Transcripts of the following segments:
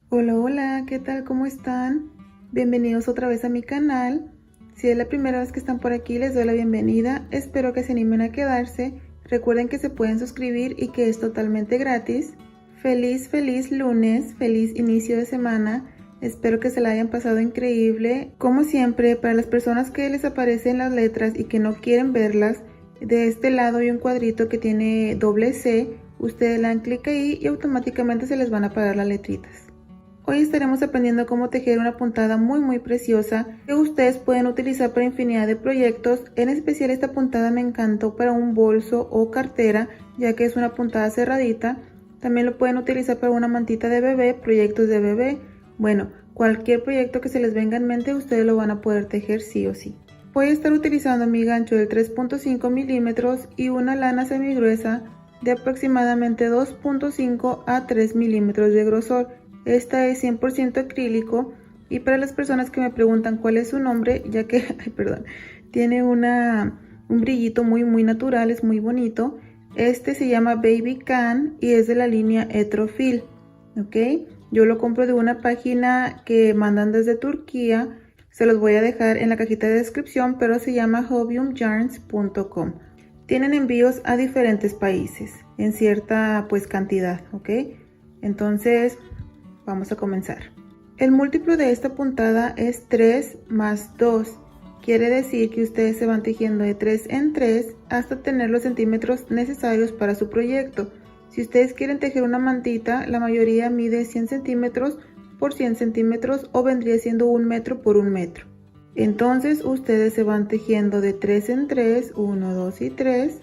Hola, hola, ¿qué tal? ¿Cómo están? Bienvenidos otra vez a mi canal. Si es la primera vez que están por aquí, les doy la bienvenida. Espero que se animen a quedarse. Recuerden que se pueden suscribir y que es totalmente gratis. Feliz lunes, feliz inicio de semana. Espero que se la hayan pasado increíble. Como siempre, para las personas que les aparecen las letras y que no quieren verlas, de este lado hay un cuadrito que tiene doble C. Ustedes le dan clic ahí y automáticamente se les van a apagar las letritas. Hoy estaremos aprendiendo cómo tejer una puntada muy preciosa que ustedes pueden utilizar para infinidad de proyectos. En especial esta puntada me encantó para un bolso o cartera, ya que es una puntada cerradita. También lo pueden utilizar para una mantita de bebé, proyectos de bebé. Bueno, cualquier proyecto que se les venga en mente ustedes lo van a poder tejer sí o sí. Voy a estar utilizando mi gancho de 3.5 milímetros y una lana semigruesa de aproximadamente 2.5 a 3 milímetros de grosor. Esta es 100% acrílico y para las personas que me preguntan cuál es su nombre, ya que, tiene un brillito muy natural, es muy bonito. Este se llama Baby Can y es de la línea Etrofil, ¿ok? Yo lo compro de una página que mandan desde Turquía, se los voy a dejar en la cajita de descripción, pero se llama hobiumyarns.com. Tienen envíos a diferentes países en cierta cantidad, ¿ok? Entonces vamos a comenzar. El múltiplo de esta puntada es 3 más 2. Quiere decir que ustedes se van tejiendo de 3 en 3 hasta tener los centímetros necesarios para su proyecto. Si ustedes quieren tejer una mantita, la mayoría mide 100 centímetros por 100 centímetros o vendría siendo 1 metro por 1 metro. Entonces ustedes se van tejiendo de 3 en 3, 1, 2 y 3.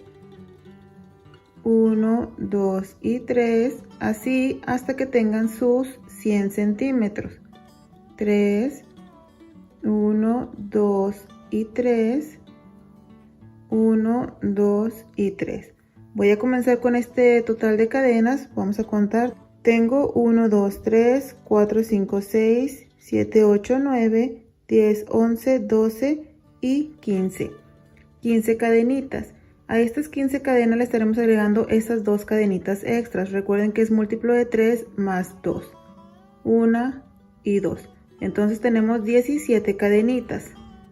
1, 2 y 3, así hasta que tengan sus 100 centímetros. 3, 1, 2 y 3, 1, 2 y 3. Voy a comenzar con este total de cadenas, vamos a contar. Tengo 1, 2, 3, 4, 5, 6, 7, 8, 9, 10, 11, 12 y 15. 15 cadenitas. A estas 15 cadenas le estaremos agregando estas dos cadenitas extras. Recuerden que es múltiplo de 3 más 2. 1 y 2. Entonces tenemos 17 cadenitas.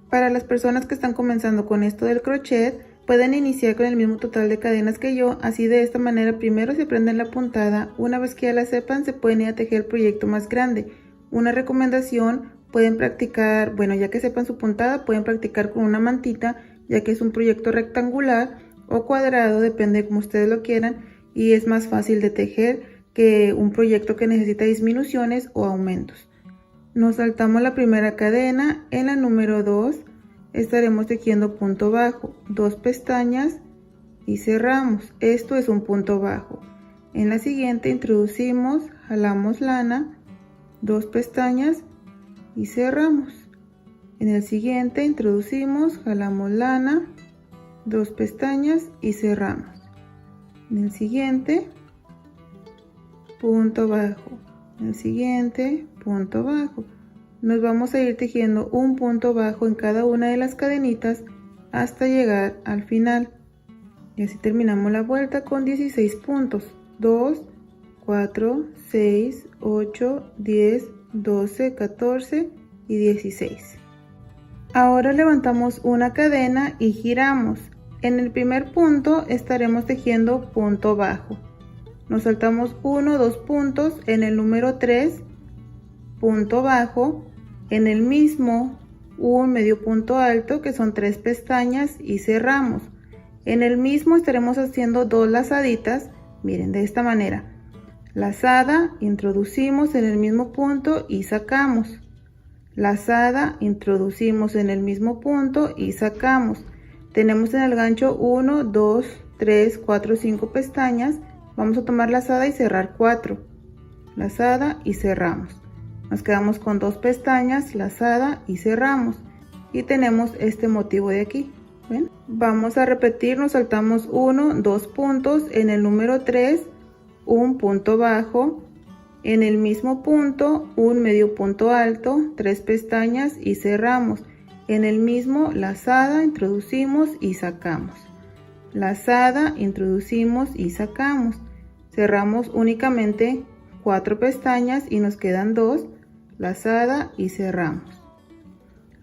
Para las personas que están comenzando con esto del crochet, pueden iniciar con el mismo total de cadenas que yo. Así de esta manera primero se aprenden la puntada. Una vez que ya la sepan, se pueden ir a tejer el proyecto más grande. Una recomendación, pueden practicar, ya que sepan su puntada, pueden practicar con una mantita, ya que es un proyecto rectangular o cuadrado, depende de como ustedes lo quieran, y es más fácil de tejer que un proyecto que necesita disminuciones o aumentos. Nos saltamos la primera cadena. En la número 2 estaremos tejiendo punto bajo, 2 pestañas y cerramos. Esto es un punto bajo. En la siguiente introducimos, jalamos lana, 2 pestañas y cerramos. En el siguiente introducimos, jalamos lana, 2 pestañas y cerramos. En el siguiente, punto bajo. En el siguiente, punto bajo. Nos vamos a ir tejiendo un punto bajo en cada una de las cadenitas hasta llegar al final. Y así terminamos la vuelta con 16 puntos. 2, 4, 6, 8, 10, 12, 14 y 16. Ahora levantamos una cadena y giramos. En el primer punto estaremos tejiendo punto bajo. Nos saltamos 1, 2 puntos. En el número 3, punto bajo. En el mismo, un medio punto alto, que son 3 pestañas, y cerramos. En el mismo estaremos haciendo 2 lazaditas. Miren, de esta manera. Lazada, introducimos en el mismo punto y sacamos. Lazada, introducimos en el mismo punto y sacamos. Tenemos en el gancho 1, 2, 3, 4, 5 pestañas. Vamos a tomar lazada y cerrar 4. Lazada y cerramos. Nos quedamos con 2 pestañas, lazada y cerramos. Y tenemos este motivo de aquí. ¿Ven? Vamos a repetir, nos saltamos 1, 2 puntos. En el número 3, un punto bajo. En el mismo punto, un medio punto alto, 3 pestañas y cerramos. En el mismo, lazada, introducimos y sacamos. Lazada, introducimos y sacamos. Cerramos únicamente 4 pestañas y nos quedan 2, lazada y cerramos.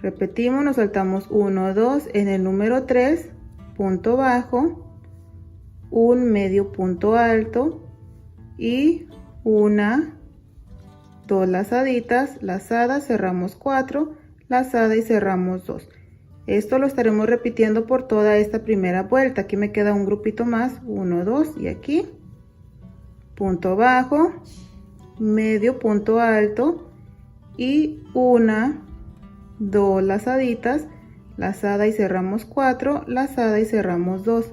Repetimos, nos saltamos 1, 2, en el número 3, punto bajo, un medio punto alto y una, 2 lazaditas, lazada, cerramos 4, lazada y cerramos 2. Esto lo estaremos repitiendo por toda esta primera vuelta. Aquí me queda un grupito más, 1, 2 y aquí, punto bajo, medio punto alto y una, 2 lazaditas, lazada y cerramos 4, lazada y cerramos 2.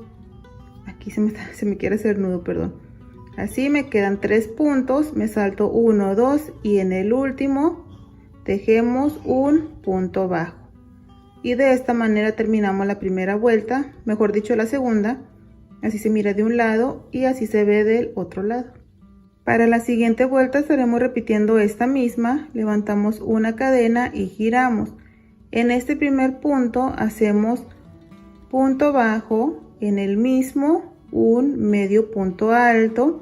Aquí se me quiere hacer nudo, perdón. Así me quedan 3 puntos, me salto 1, 2 y en el último tejemos un punto bajo. Y de esta manera terminamos la primera vuelta, mejor dicho la segunda. Así se mira de un lado y así se ve del otro lado. Para la siguiente vuelta estaremos repitiendo esta misma, levantamos una cadena y giramos. En este primer punto hacemos punto bajo, en el mismo un medio punto alto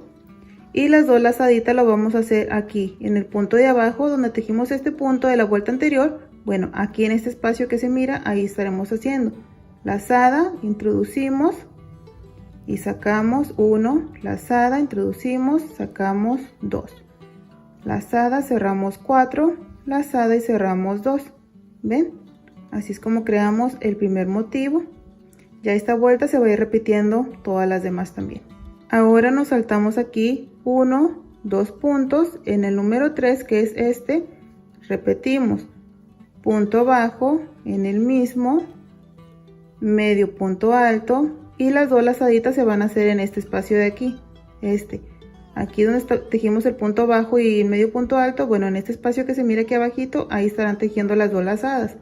y las 2 lazaditas lo vamos a hacer aquí en el punto de abajo donde tejimos este punto de la vuelta anterior. Bueno, aquí en este espacio que se mira, ahí estaremos haciendo lazada, introducimos y sacamos 1, lazada, introducimos, sacamos 2, lazada, cerramos 4, lazada y cerramos 2. ¿Ven? Así es como creamos el primer motivo. Ya esta vuelta se va a ir repitiendo todas las demás también. Ahora nos saltamos aquí 1, 2 puntos, en el número 3 que es este, repetimos punto bajo, en el mismo, medio punto alto y las 2 lazaditas se van a hacer en este espacio de aquí, aquí donde tejimos el punto bajo y el medio punto alto. Bueno, en este espacio que se mira aquí abajito, ahí estarán tejiendo las 2 lazadas.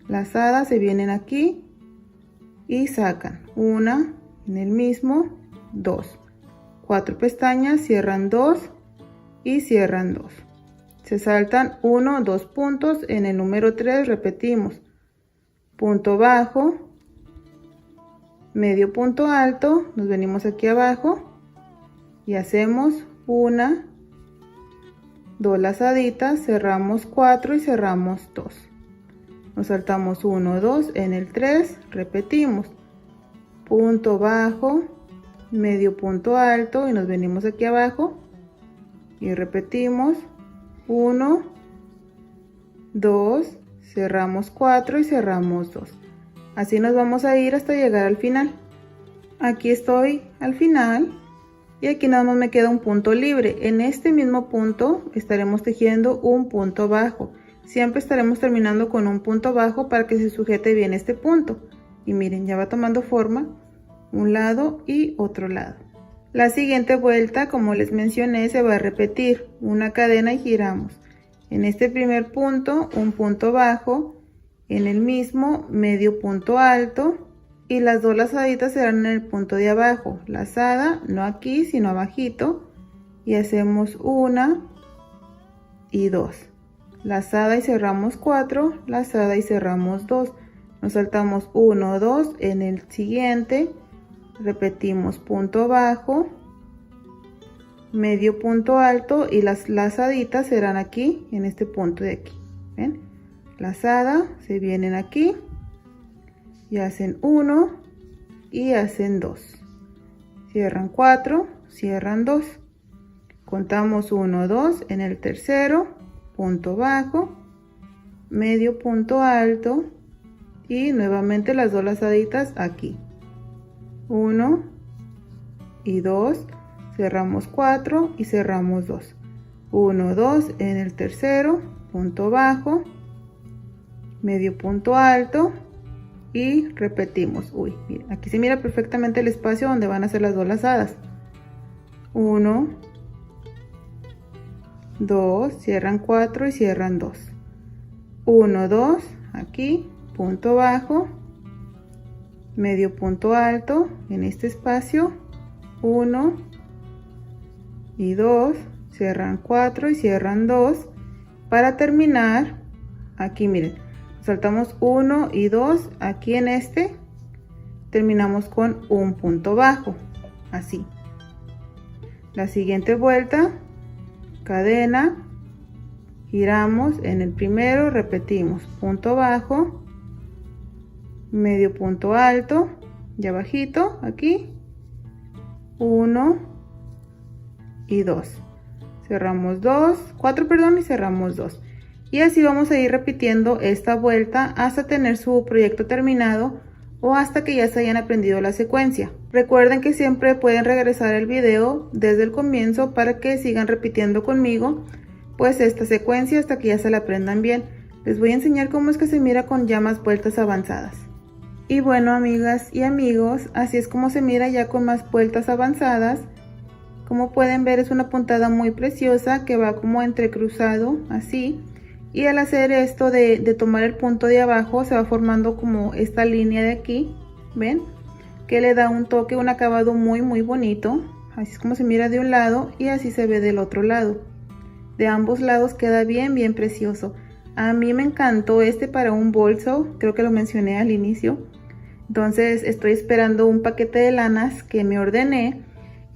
Lazadas se vienen aquí y sacan una, en el mismo, 2, 4 pestañas, cierran 2 y cierran 2. Se saltan 1, 2 puntos, en el número 3 repetimos punto bajo, medio punto alto, nos venimos aquí abajo y hacemos una, 2 lazaditas, cerramos 4 y cerramos 2. Nos saltamos 1, 2, en el 3 repetimos punto bajo, medio punto alto y nos venimos aquí abajo y repetimos 1, 2, cerramos 4 y cerramos 2. Así nos vamos a ir hasta llegar al final. Aquí estoy al final y aquí nada más me queda un punto libre. En este mismo punto estaremos tejiendo un punto bajo. Siempre estaremos terminando con un punto bajo para que se sujete bien este punto. Y miren, ya va tomando forma un lado y otro lado. La siguiente vuelta, como les mencioné, se va a repetir una cadena y giramos. En este primer punto, un punto bajo, en el mismo medio punto alto y las 2 lazaditas serán en el punto de abajo. Lazada, no aquí, sino abajito, y hacemos una y 2. Lazada y cerramos 4, lazada y cerramos 2. Nos saltamos 1, 2, en el siguiente repetimos punto bajo, medio punto alto y las lazaditas serán aquí en este punto de aquí. ¿Ven? Lazada, se vienen aquí y hacen 1 y hacen 2. Cierran 4, cierran 2. Contamos 1, 2, en el tercero punto bajo, medio punto alto y nuevamente las 2 lazaditas aquí. 1 y 2, cerramos 4 y cerramos 2. 1, 2, en el tercero punto bajo, medio punto alto y repetimos. Uy, miren, aquí se mira perfectamente el espacio donde van a hacer las 2 lazadas. 1, 2, cierran 4 y cierran 2. 1, 2, aquí punto bajo, medio punto alto en este espacio, 1 y 2, cierran 4 y cierran 2. Para terminar, aquí miren, saltamos 1 y 2, aquí en este terminamos con un punto bajo, así. La siguiente vuelta cadena, giramos en el primero, repetimos punto bajo, medio punto alto y abajito aquí 1 y 2, cerramos 2, 4 perdón, y cerramos 2, y así vamos a ir repitiendo esta vuelta hasta tener su proyecto terminado o hasta que ya se hayan aprendido la secuencia. Recuerden que siempre pueden regresar el video desde el comienzo para que sigan repitiendo conmigo pues esta secuencia hasta que ya se la aprendan bien. Les voy a enseñar cómo es que se mira con ya más vueltas avanzadas. Y bueno, amigas y amigos, así es como se mira ya con más vueltas avanzadas. Como pueden ver, es una puntada muy preciosa que va como entrecruzado así, y al hacer esto de tomar el punto de abajo se va formando como esta línea de aquí, ven, que le da un toque, un acabado muy bonito. Así es como se mira de un lado y así se ve del otro lado. De ambos lados queda bien precioso. A mí me encantó este para un bolso, creo que lo mencioné al inicio. Entonces estoy esperando un paquete de lanas que me ordené,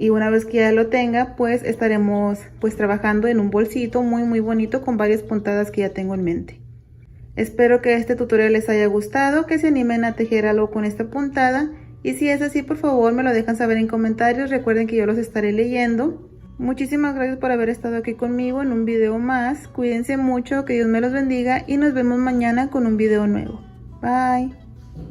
y una vez que ya lo tenga pues estaremos pues trabajando en un bolsito muy bonito con varias puntadas que ya tengo en mente. Espero que este tutorial les haya gustado, que se animen a tejer algo con esta puntada, y si es así por favor me lo dejan saber en comentarios. Recuerden que yo los estaré leyendo. Muchísimas gracias por haber estado aquí conmigo en un video más. Cuídense mucho, que Dios me los bendiga y nos vemos mañana con un video nuevo. Bye.